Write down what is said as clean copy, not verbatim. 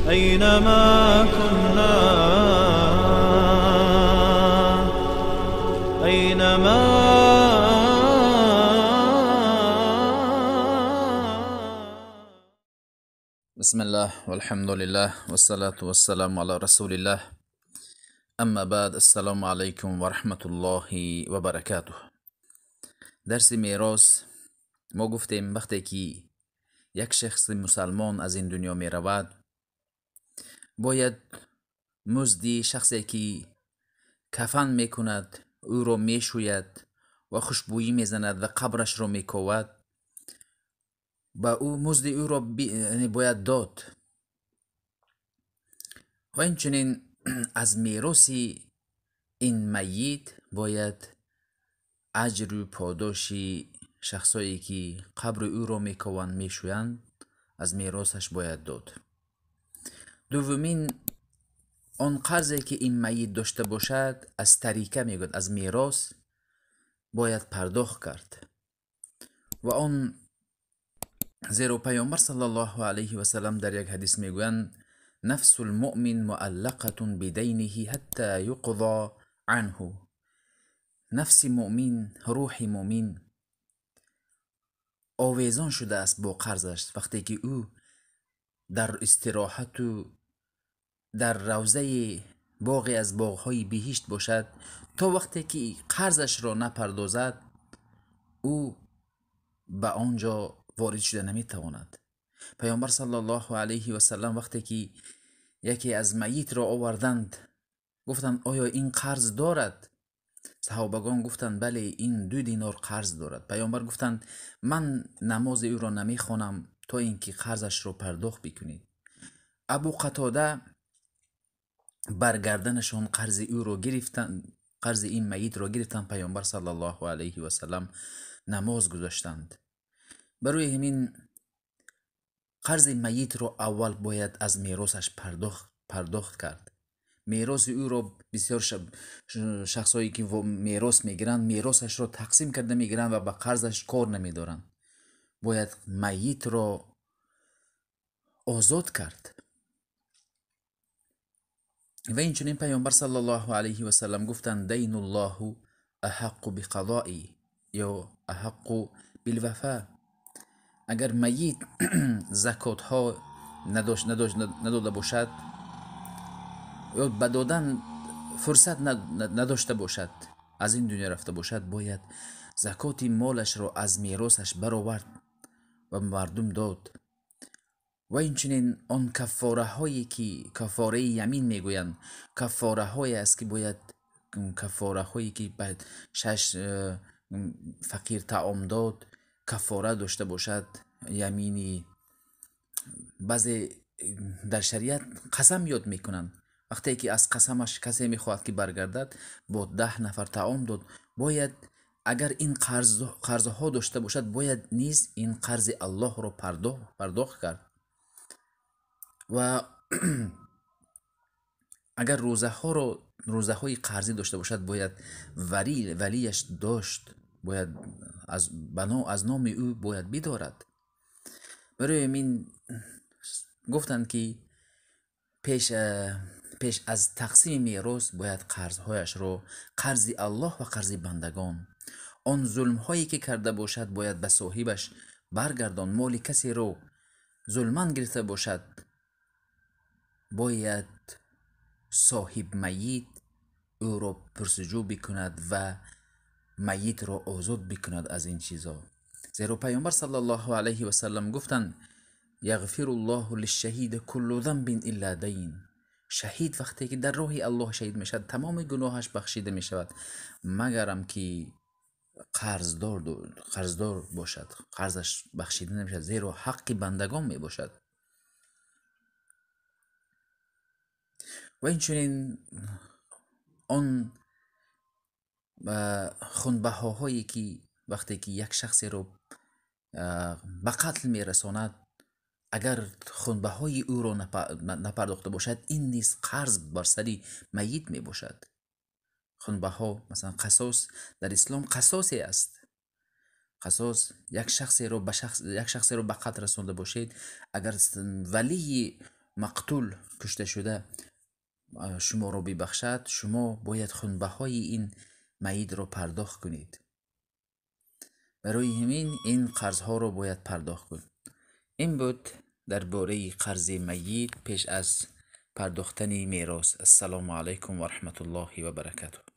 أينما كنا أينما بسم الله والحمد لله والصلاة والسلام على رسول الله. اما بعد، السلام علیکم و رحمت الله و برکاته. درس میراث ما گفتیم وقتی که یک شخص مسلمان از این دنیا می رود، باید مزد شخصی که کفن می کند او را می شوید و خوشبویی می زند و قبرش را می کوید، با او مزد او را باید داد. و اینچنین از میراث این میت باید اجر و پاداش شخصایی که قبر او را میکوند میشویند از میراثش باید داد. دومین، آن قرضی که این میت داشته باشد از تریکه میگوید از میراث باید پرداخت کرد. و آن زیرا پیامبر صلی الله علیه و سلم در یک حدیث میگویند نفس المؤمن معلقه بدینه حتی یقضى عنه. نفس مؤمن، روح مؤمن آویزان شده است با قرضش وقتی که او در استراحت و در روضه باغی از باغهای بهشت باشد، تا وقتی که قرضش را نپردازد او به آنجا وارد شده نمیتواند. پیامبر صلی الله علیه و سلم وقتی که یکی از میت را آوردند گفتند آیا این قرض دارد؟ صحابگان گفتند بله، این 2 دینار قرض دارد. پیامبر گفتند من نماز او را نمیخوانم تا اینکه قرضش را پرداخت بکنید. ابو قتاده برگردنشان قرض او را گرفتند، قرض این میت را گرفتند. پیامبر صلی الله علیه و سلم نماز گذاشتند. برای همین قرض میت را اول باید از میراثش پرداخت کرد. میراث او را بسیار شخصایی که میراث میگیرند میراثش را تقسیم کرده میگیرند و به قرضش کار نمیدارند. باید میت را آزاد کرد. و اینچنین پیامبر صلی الله علیه و سلم گفتند دین الله احق بقضائی یا احق بالوفا. اگر میت زکات ها نداده باشد یا به دادن فرصت نداشته باشد، از این دنیا رفته باشد، باید زکات مالش را از میراثش برآورد و مردم داد. و اینچنین آن کفاره هایی که کفاره یمین میگویند، کفاره هایی است که باید کفاره هایی که باید 6 فقیر طعام داد کفاره داشته باشد. یمینی بعضی در شریعت قسم یاد میکنند، وقتی که از قسمش کسی میخواهد که برگردد با 10 نفر طعام داد. باید اگر این قرضها داشته باشد باید نیز این قرض الله را پرداخت کرد. و اگر روزه های قرضی داشته باشد باید ولیش داشت، باید از نام او باید بدارد. برای من گفتند که پیش از تقسیم میراث باید قرضهایش رو، قرض الله و قرض بندگان، آن ظلم هایی که کرده باشد باید به صاحبش برگردان. مال کسی رو ظلماً گرفته باشد باید صاحب میت او را پرسجو بکند و میت را آزاد بکند از این چیزا. زیرا پیامبر صلی الله علیه و سلم گفتند یغفر الله للشهید کل ذنب الا دین. شهید وقتی که در راه الله شهید میشد تمام گناهش بخشیده میشود مگرم که قرضدار باشد، قرضش بخشیده نمیشد، زیرا حق بندگان میباشد. و اینچنین آن خونبهاهایی که وقتی که یک شخصی رو به قتل میرساند اگر خونبهای او را نپرداخته باشد این نیز قرض بر سری میت می باشد. خونبها مثلا قصاص در اسلام قصاصی است. قصاص یک شخصی رو به قتل رسانده باشید، اگر ولی مقتول کشته شده شما رو ببخشد، شما باید خونبهای این میت رو پرداخت کنید. برای همین این قرضها رو باید پرداخت کنید. این بود درباره قرض میت پیش از پرداختن میراث. السلام علیکم و رحمت الله و برکاته.